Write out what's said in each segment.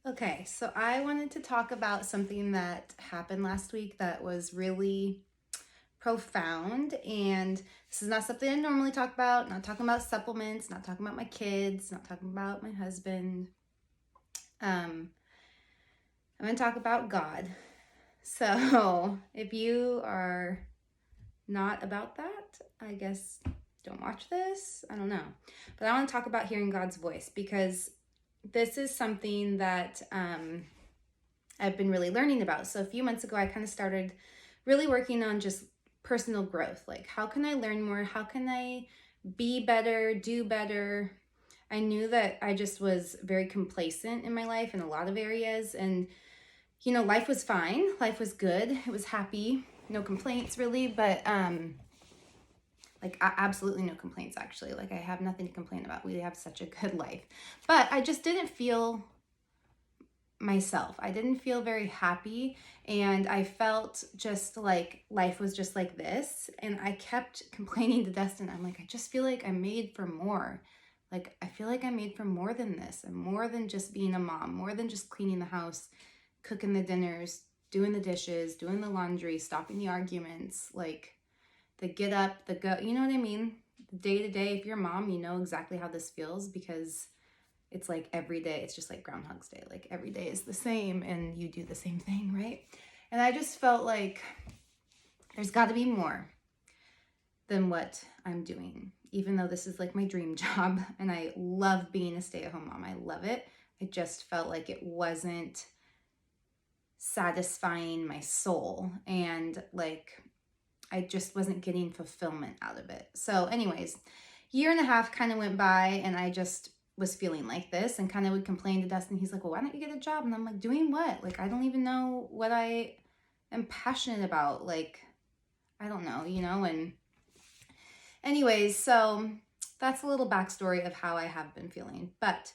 Okay, so I wanted to talk about something that happened last week that was really profound. And this is not something I normally talk about, not talking about supplements, not talking about my kids, not talking about my husband. I'm going to talk about God. So if you are not about that, I guess don't watch this. I don't know. But I want to talk about hearing God's voice because this is something that I've been really learning about. So a few months ago, I kind of started really working on just personal growth. Like, how can I learn more? How can I be better, do better? I knew that I just was very complacent in my life in a lot of areas. And, life was fine. Life was good. It was happy. No complaints really, but absolutely no complaints actually. Like, I have nothing to complain about. We have such a good life. But I just didn't feel myself. I didn't feel very happy, and I felt just like life was just like this. And I kept complaining to Dustin. I'm like, I just feel like I'm made for more. Like, I feel like I'm made for more than this and more than just being a mom, more than just cleaning the house, cooking the dinners, doing the dishes, doing the laundry, stopping the arguments, like the get up, the go, you know what I mean? The day to day, if you're a mom, you know exactly how this feels because it's like every day, it's just like Groundhog's Day. Like every day is the same and you do the same thing, right? And I just felt like there's got to be more than what I'm doing, even though this is like my dream job and I love being a stay-at-home mom. I love it. I just felt like it wasn't satisfying my soul, and like I just wasn't getting fulfillment out of it. So anyways, year and a half kind of went by and I just was feeling like this and kind of would complain to Dustin. He's like, well, why don't you get a job? And I'm like, doing what? Like, I don't even know what I am passionate about. Like, I don't know, And anyways, so that's a little backstory of how I have been feeling. But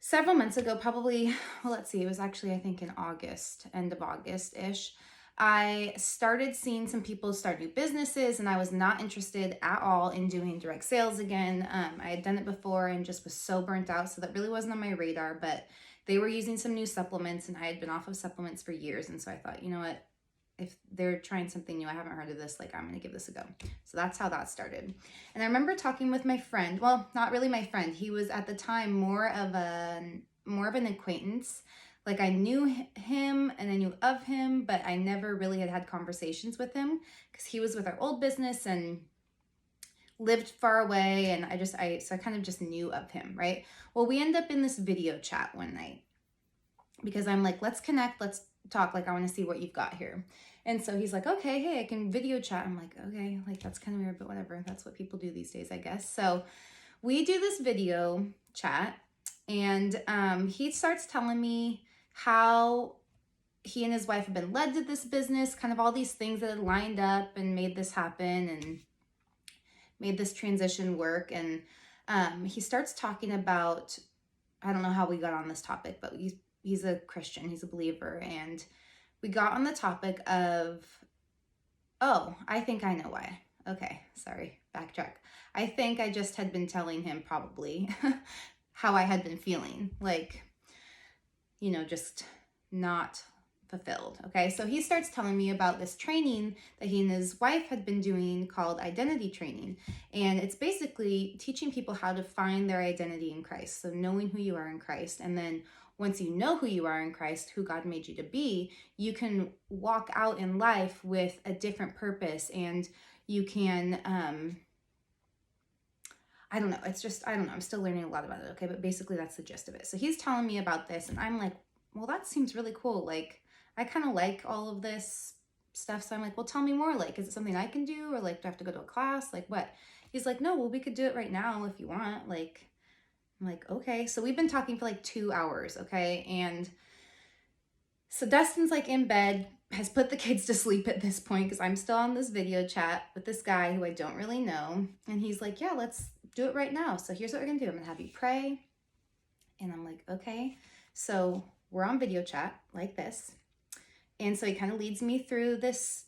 several months ago, probably, well, let's see, it was actually, I think in August, end of August-ish, I started seeing some people start new businesses, and I was not interested at all in doing direct sales again. I had done it before and just was so burnt out, so that really wasn't on my radar, but they were using some new supplements, and I had been off of supplements for years, and so I thought, you know what, if they're trying something new, I haven't heard of this, like I'm gonna give this a go. So that's how that started. And I remember talking with my friend, well, not really my friend, he was at the time more of an acquaintance. Like I knew him and I knew of him, but I never really had conversations with him because he was with our old business and lived far away, and so I kind of just knew of him, right? Well, we end up in this video chat one night because I'm like, let's connect, let's talk, like I want to see what you've got here. And so he's like, okay, hey, I can video chat. I'm like, okay, like that's kind of weird, but whatever. That's what people do these days, I guess. So we do this video chat, and he starts telling me how he and his wife have been led to this business, kind of all these things that had lined up and made this happen and made this transition work. And he starts talking about, I don't know how we got on this topic, but he's a Christian, he's a believer, and we got on the topic of, oh, I think I know why. Okay, sorry, backtrack. I think I just had been telling him probably how I had been feeling, like, just not fulfilled. Okay, so he starts telling me about this training that he and his wife had been doing called identity training. And it's basically teaching people how to find their identity in Christ. So knowing who you are in Christ. And then once you know who you are in Christ, who God made you to be, you can walk out in life with a different purpose, and you can, I don't know. It's just, I don't know. I'm still learning a lot about it. Okay. But basically that's the gist of it. So he's telling me about this and I'm like, well, that seems really cool. Like, I kind of like all of this stuff. So I'm like, well, tell me more. Like, is it something I can do? Or like, do I have to go to a class? Like what? He's like, no, well, we could do it right now if you want. Like, I'm like, okay. So we've been talking for like 2 hours. Okay. And so Dustin's like in bed, has put the kids to sleep at this point because I'm still on this video chat with this guy who I don't really know. And he's like, yeah, let's do it right now. So here's what we're gonna do. I'm gonna have you pray. And I'm like, okay. So we're on video chat like this. And so he kind of leads me through this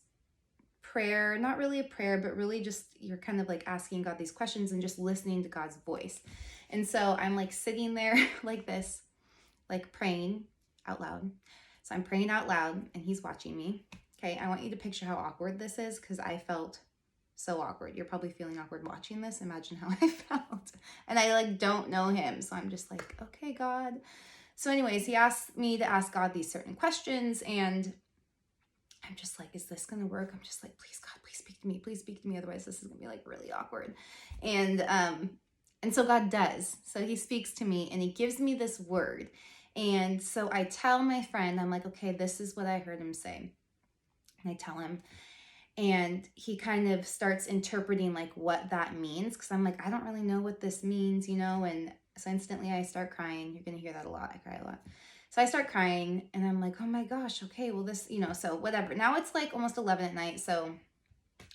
prayer, not really a prayer, but really just you're kind of like asking God these questions and just listening to God's voice. And so I'm like sitting there like this, like praying out loud. So I'm praying out loud and he's watching me. Okay, I want you to picture how awkward this is because I felt so awkward. You're probably feeling awkward watching this. Imagine how I felt. And I like don't know him. So I'm just like, okay, God. So anyways, he asked me to ask God these certain questions and I'm just like, is this going to work? I'm just like, please God, please speak to me. Please speak to me. Otherwise this is going to be like really awkward. And so God does. So he speaks to me and he gives me this word. And so I tell my friend, I'm like, okay, this is what I heard him say. And I tell him, and he kind of starts interpreting like what that means. Cause I'm like, I don't really know what this means, you know? And so instantly I start crying. You're going to hear that a lot. I cry a lot. So I start crying and I'm like, oh my gosh, okay, well this, you know, so whatever. Now it's like almost 11 at night. So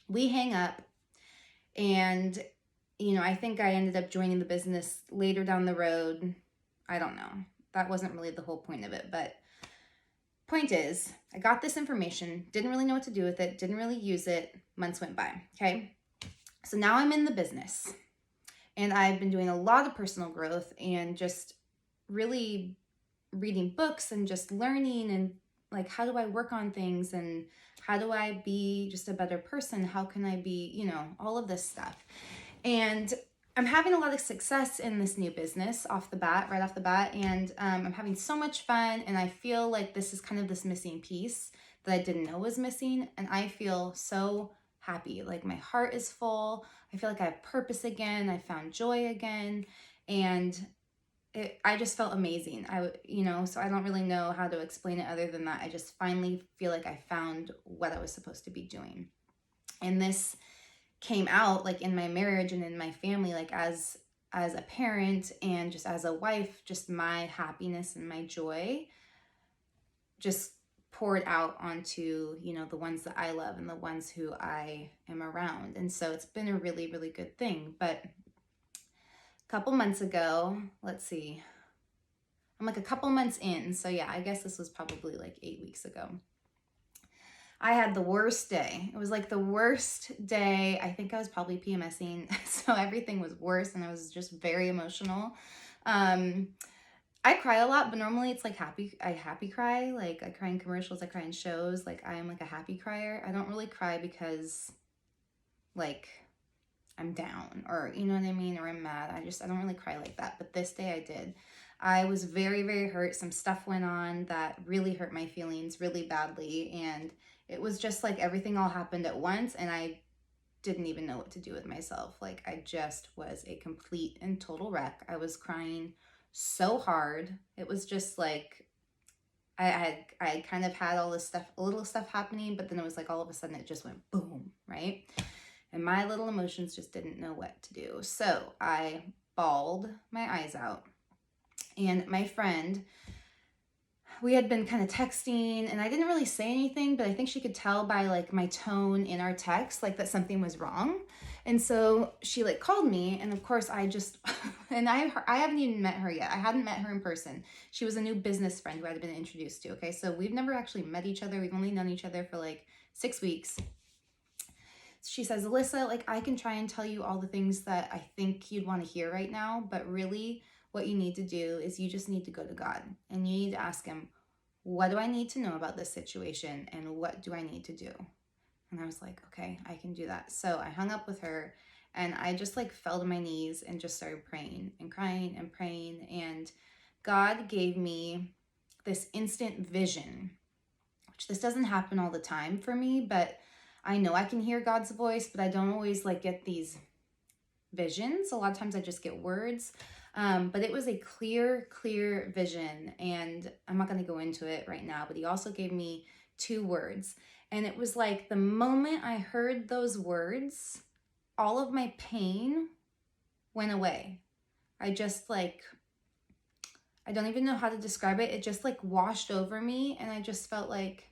we hang up and, you know, I think I ended up joining the business later down the road. I don't know. That wasn't really the whole point of it, but point is, I got this information, didn't really know what to do with it, didn't really use it. Months went by, okay? So now I'm in the business and I've been doing a lot of personal growth and just really reading books and just learning and like, how do I work on things and how do I be just a better person? How can I be, you know, all of this stuff. And I'm having a lot of success in this new business right off the bat. And I'm having so much fun. And I feel like this is kind of this missing piece that I didn't know was missing. And I feel so happy. Like my heart is full. I feel like I have purpose again. I found joy again. And I just felt amazing. So I don't really know how to explain it other than that. I just finally feel like I found what I was supposed to be doing. And this came out like in my marriage and in my family, like as a parent and just as a wife, just my happiness and my joy just poured out onto, you know, the ones that I love and the ones who I am around. And so it's been a really, really good thing. But a couple months ago, let's see, I'm like a couple months in. So yeah, I guess this was probably like 8 weeks ago. I had the worst day. It was like the worst day. I think I was probably PMSing. So everything was worse and I was just very emotional. I cry a lot, but normally it's like I happy cry. Like I cry in commercials, I cry in shows. Like I am like a happy crier. I don't really cry because like I'm down or you know what I mean, or I'm mad. I don't really cry like that. But this day I did. I was very, very hurt. Some stuff went on that really hurt my feelings really badly. And it was just like everything all happened at once. And I didn't even know what to do with myself. Like I just was a complete and total wreck. I was crying so hard. It was just like, I kind of had all this stuff, a little stuff happening, but then it was like all of a sudden it just went boom, right? And my little emotions just didn't know what to do. So I bawled my eyes out. And my friend, we had been kind of texting and I didn't really say anything, but I think she could tell by like my tone in our text, like that something was wrong. And so she like called me and of course I just, and I haven't even met her yet. I hadn't met her in person. She was a new business friend who I had been introduced to. Okay. So we've never actually met each other. We've only known each other for like 6 weeks. She says, Alyssa, like I can try and tell you all the things that I think you'd want to hear right now, but really what you need to do is you just need to go to God and you need to ask him, what do I need to know about this situation and what do I need to do? And I was like, okay, I can do that. So I hung up with her and I just like fell to my knees and just started praying and crying and praying. And God gave me this instant vision, which this doesn't happen all the time for me, but I know I can hear God's voice, but I don't always like get these visions. A lot of times I just get words. But it was a clear vision, and I'm not going to go into it right now, but he also gave me 2 words. And it was like the moment I heard those words, all of my pain went away. I just like, I don't even know how to describe it. It just like washed over me. And I just felt like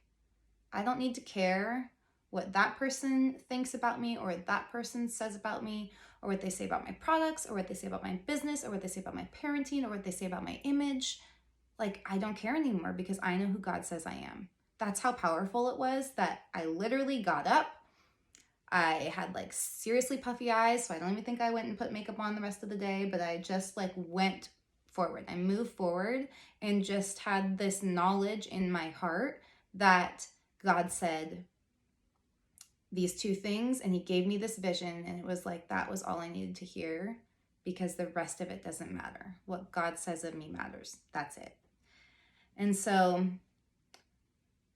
I don't need to care what that person thinks about me or what that person says about me or what they say about my products or what they say about my business or what they say about my parenting or what they say about my image. Like, I don't care anymore because I know who God says I am. That's how powerful it was that I literally got up. I had like seriously puffy eyes, so I don't even think I went and put makeup on the rest of the day, but I just like went forward. I moved forward and just had this knowledge in my heart that God said these two things, and he gave me this vision, and it was like that was all I needed to hear, because the rest of it doesn't matter. What God says of me matters. That's it. And so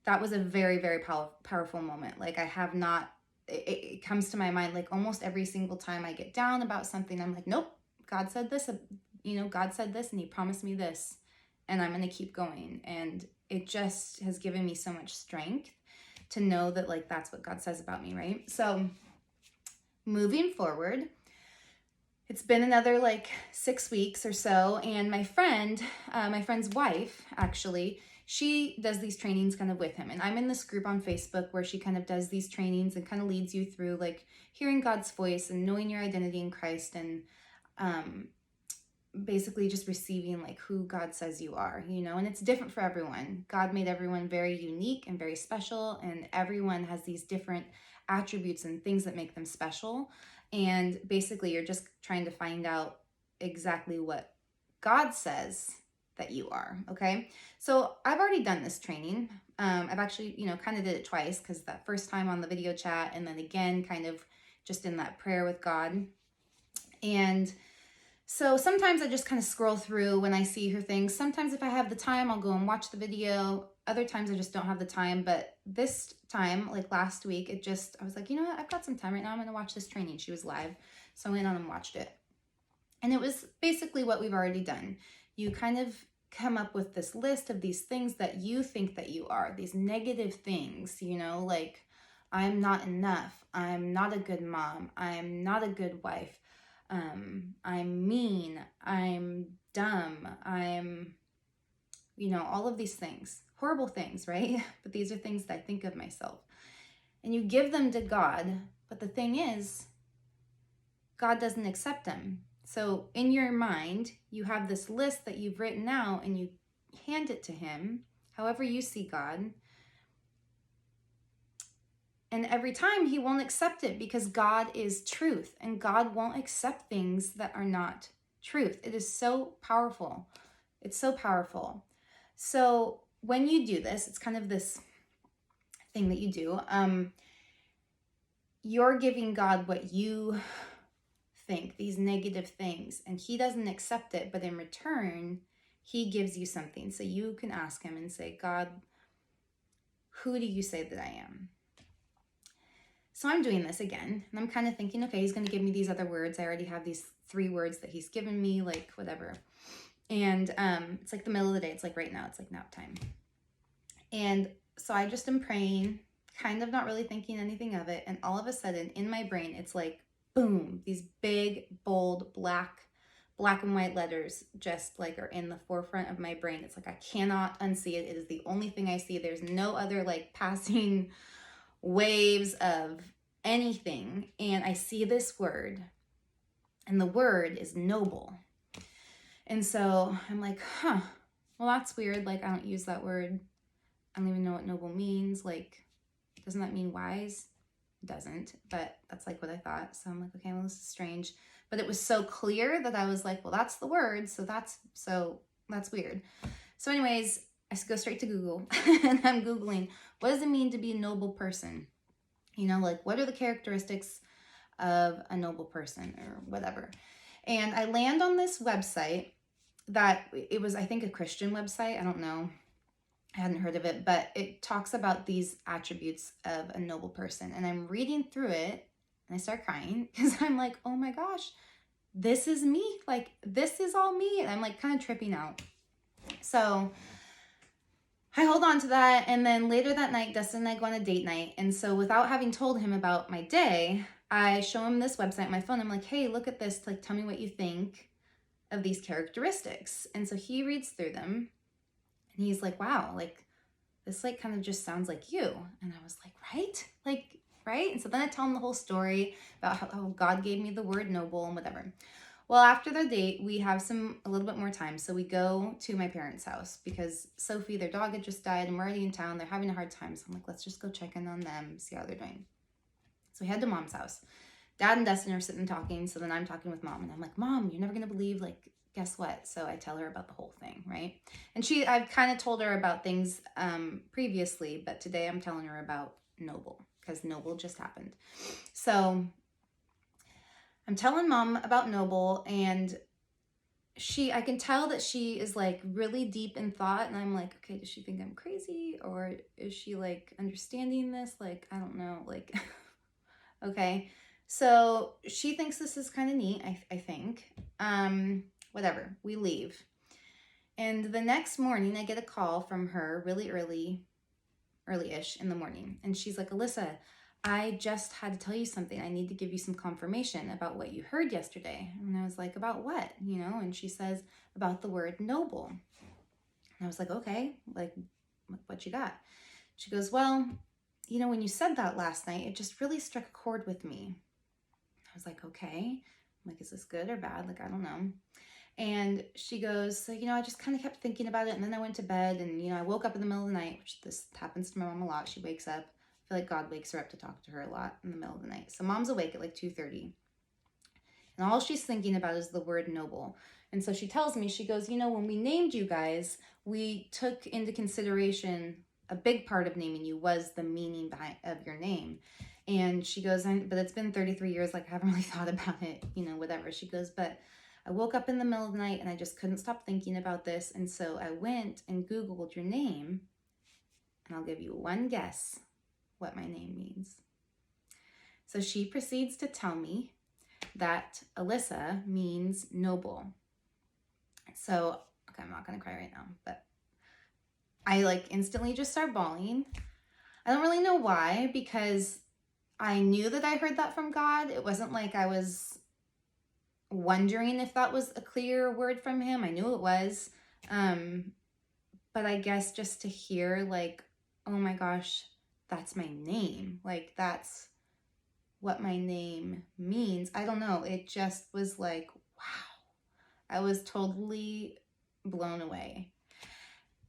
that was a very, very powerful moment. Like, I have not, it comes to my mind like almost every single time I get down about something, I'm like, nope, God said this, God said this, and he promised me this, and I'm going to keep going. And it just has given me so much strength to know that, like, that's what God says about me, right? So moving forward, it's been another like 6 weeks or so, and my friend's wife, actually, she does these trainings kind of with him. And I'm in this group on Facebook where she kind of does these trainings and kind of leads you through like hearing God's voice and knowing your identity in Christ, and basically just receiving like who God says you are, and it's different for everyone. God made everyone very unique and very special, and everyone has these different attributes and things that make them special. And basically you're just trying to find out exactly what God says that you are. Okay. So I've already done this training. I've actually, kind of did it twice, because that first time on the video chat, and then again, kind of just in that prayer with God. And so sometimes I just kind of scroll through when I see her things. Sometimes if I have the time, I'll go and watch the video. Other times I just don't have the time. But this time, like last week, I was like, you know what? I've got some time right now. I'm going to watch this training. She was live. So I went on and watched it. And it was basically what we've already done. You kind of come up with this list of these things that you think that you are, these negative things, like I'm not enough. I'm not a good mom. I'm not a good wife. I'm mean, I'm dumb, I'm, all of these things, horrible things, right? But these are things that I think of myself. And you give them to God, but the thing is, God doesn't accept them. So in your mind, you have this list that you've written out, and you hand it to him, however you see God. And every time he won't accept it, because God is truth, and God won't accept things that are not truth. It is so powerful. It's so powerful. So when you do this, it's kind of this thing that you do. You're giving God what you think, these negative things, and he doesn't accept it, but in return, he gives you something. So you can ask him and say, God, who do you say that I am? So I'm doing this again, and I'm kind of thinking, okay, he's going to give me these other words. I already have these 3 words that he's given me, like whatever. And it's like the middle of the day. It's like right now, it's like nap time. And so I just am praying, kind of not really thinking anything of it. And all of a sudden in my brain, it's like, boom, these big, bold, black and white letters just like are in the forefront of my brain. It's like I cannot unsee it. It is the only thing I see. There's no other like passing waves of anything. And I see this word, and the word is noble. And so I'm like, well, that's weird. Like, I don't use that word. I don't even know what noble means. Like, doesn't that mean wise? It doesn't, but that's like what I thought. So I'm like, okay, well, this is strange. But it was so clear that I was like, well, that's the word. So that's weird. So anyways, I go straight to Google and I'm Googling, what does it mean to be a noble person? Like, what are the characteristics of a noble person or whatever? And I land on this website that it was, I think, a Christian website. I don't know. I hadn't heard of it, but it talks about these attributes of a noble person. And I'm reading through it and I start crying, because I'm like, oh my gosh, this is me. Like, this is all me. And I'm like kind of tripping out. So I hold on to that. And then later that night, Dustin and I go on a date night. And so without having told him about my day, I show him this website on my phone. I'm like, hey, look at this. Like, tell me what you think of these characteristics. And so he reads through them and he's like, wow, like this like kind of just sounds like you. And I was like, right? And so then I tell him the whole story about how God gave me the word noble and whatever. Well, after the date, we have a little bit more time. So we go to my parents' house, because Sophie, their dog, had just died, and we're already in town. They're having a hard time. So I'm like, let's just go check in on them, see how they're doing. So we head to Mom's house. Dad and Dustin are sitting talking. So then I'm talking with Mom, and I'm like, Mom, you're never going to believe, like, guess what? So I tell her about the whole thing, right? And I've kind of told her about things previously, but today I'm telling her about Noble, because Noble just happened. So I'm telling Mom about Noble, and I can tell that she is like really deep in thought, and I'm like, okay, does she think I'm crazy, or is she like understanding this? Like, I don't know, like, okay. So she thinks this is kind of neat, I think. Whatever, we leave. And the next morning I get a call from her really early-ish in the morning. And she's like, Alyssa, I just had to tell you something. I need to give you some confirmation about what you heard yesterday. And I was like, about what? And she says, about the word noble. And I was like, okay, like, what you got? She goes, well, when you said that last night, it just really struck a chord with me. I was like, okay. I'm like, is this good or bad? Like, I don't know. And she goes, so, I just kind of kept thinking about it. And then I went to bed, and, I woke up in the middle of the night, which this happens to my mom a lot. She wakes up. I feel like God wakes her up to talk to her a lot in the middle of the night. So Mom's awake at like 2:30. And all she's thinking about is the word noble. And so she tells me, she goes, when we named you guys, we took into consideration, a big part of naming you was the meaning of your name. And she goes, but it's been 33 years, like I haven't really thought about it, whatever. She goes, but I woke up in the middle of the night and I just couldn't stop thinking about this. And so I went and Googled your name, and I'll give you one guess what my name means. So she proceeds to tell me that Alyssa means noble. So, okay, I'm not going to cry right now, but I like instantly just start bawling. I don't really know why, because I knew that I heard that from God. It wasn't like I was wondering if that was a clear word from him. I knew it was. But I guess just to hear like, oh my gosh, that's my name. Like, that's what my name means. I don't know. It just was like, wow. I was totally blown away.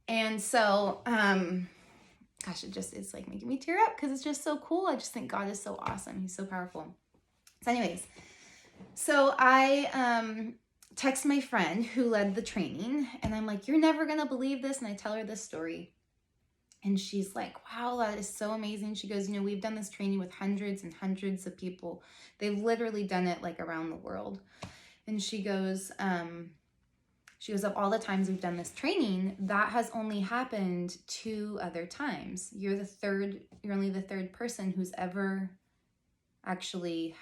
And so, gosh, it's like making me tear up because it's just so cool. I just think God is so awesome. He's so powerful. So anyways, so I text my friend who led the training, and I'm like, you're never going to believe this. And I tell her this story. And she's like, wow, that is so amazing. She goes, we've done this training with hundreds and hundreds of people. They've literally done it like around the world. And she goes, of all the times we've done this training, that has only happened 2 other times. You're only the third person who's ever actually,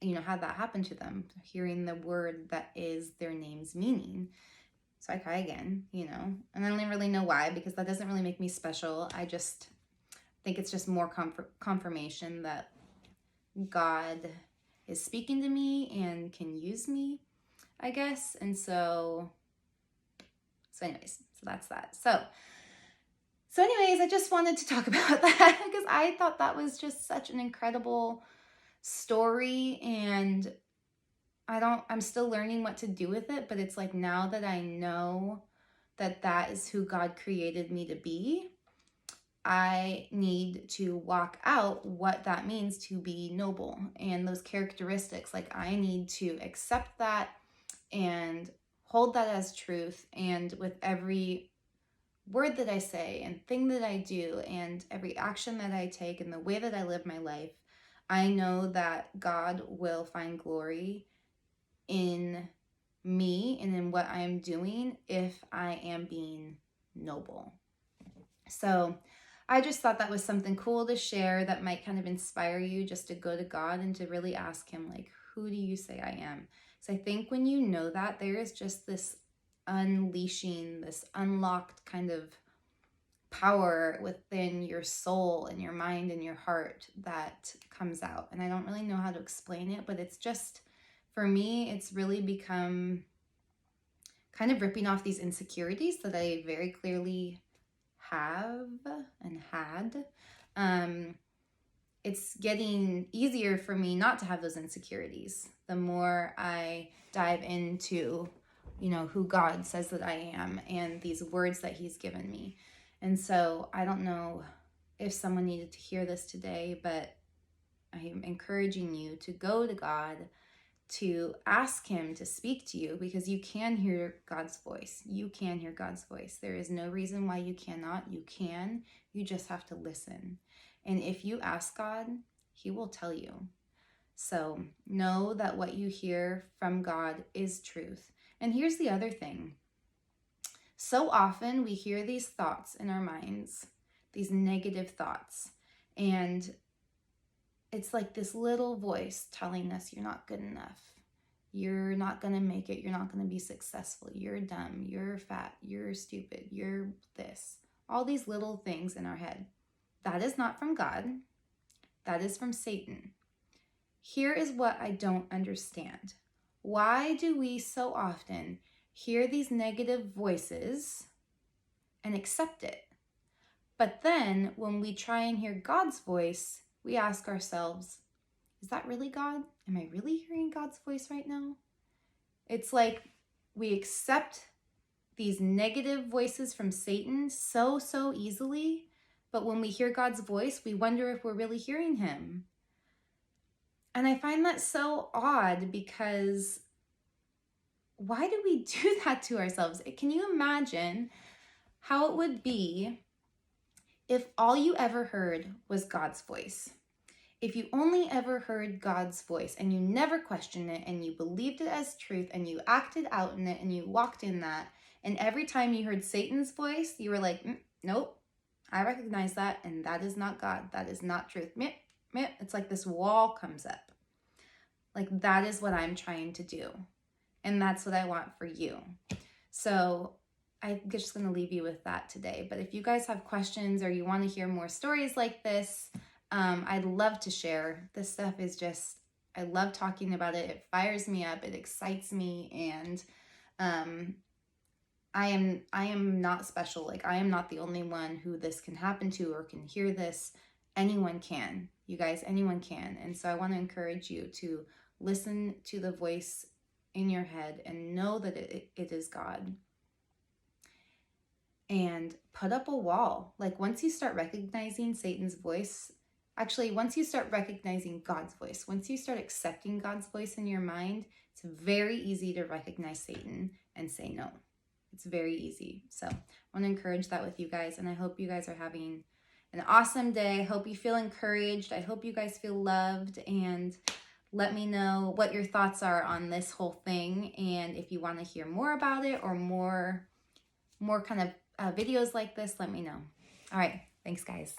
had that happen to them, hearing the word that is their name's meaning. So I cry again, and I don't really know why, because that doesn't really make me special. I just think it's just more confirmation that God is speaking to me and can use me, I guess. And so anyways, so that's that. So anyways, I just wanted to talk about that because I thought that was just such an incredible story, and I'm still learning what to do with it, but it's like, now that I know that that is who God created me to be, I need to walk out what that means to be noble and those characteristics. Like, I need to accept that and hold that as truth. And with every word that I say and thing that I do and every action that I take and the way that I live my life, I know that God will find glory in me and in what I am doing if I am being noble. So I just thought that was something cool to share that might kind of inspire you just to go to God and to really ask him, like, who do you say I am? So I think when you know that, there is just this unleashing, this unlocked kind of power within your soul and your mind and your heart that comes out. And I don't really know how to explain it, but it's just, for me, it's really become kind of ripping off these insecurities that I very clearly have and had. It's getting easier for me not to have those insecurities the more I dive into, who God says that I am and these words that he's given me. And so I don't know if someone needed to hear this today, but I am encouraging you to go to God to ask him to speak to you, because you can hear God's voice. You can hear God's voice. There is no reason why you cannot. You can. You just have to listen. And if you ask God, he will tell you. So know that what you hear from God is truth. And here's the other thing. So often we hear these thoughts in our minds, these negative thoughts, and it's like this little voice telling us you're not good enough. You're not going to make it. You're not going to be successful. You're dumb. You're fat. You're stupid. You're this. All these little things in our head. That is not from God. That is from Satan. Here is what I don't understand. Why do we so often hear these negative voices and accept it? But then when we try and hear God's voice, we ask ourselves, is that really God? Am I really hearing God's voice right now? It's like we accept these negative voices from Satan so easily, but when we hear God's voice, we wonder if we're really hearing him. And I find that so odd, because why do we do that to ourselves? Can you imagine how it would be if all you ever heard was God's voice? If you only ever heard God's voice and you never questioned it and you believed it as truth and you acted out in it and you walked in that, and every time you heard Satan's voice, you were like, nope, I recognize that, and that is not God. That is not truth. It's like this wall comes up. Like, that is what I'm trying to do. And that's what I want for you. So I'm just going to leave you with that today. But if you guys have questions or you want to hear more stories like this, I'd love to share. This stuff is just, I love talking about it. It fires me up. It excites me. And I am not special. Like, I am not the only one who this can happen to or can hear this. Anyone can. You guys, anyone can. And so I want to encourage you to listen to the voice in your head and know that it is God. And put up a wall. Like, once you start recognizing Satan's voice, actually, once you start recognizing God's voice, once you start accepting God's voice in your mind, it's very easy to recognize Satan and say no. It's very easy. So I want to encourage that with you guys. And I hope you guys are having an awesome day. I hope you feel encouraged. I hope you guys feel loved. And let me know what your thoughts are on this whole thing. And if you want to hear more about it or more kind of videos like this, let me know. All right. Thanks, guys.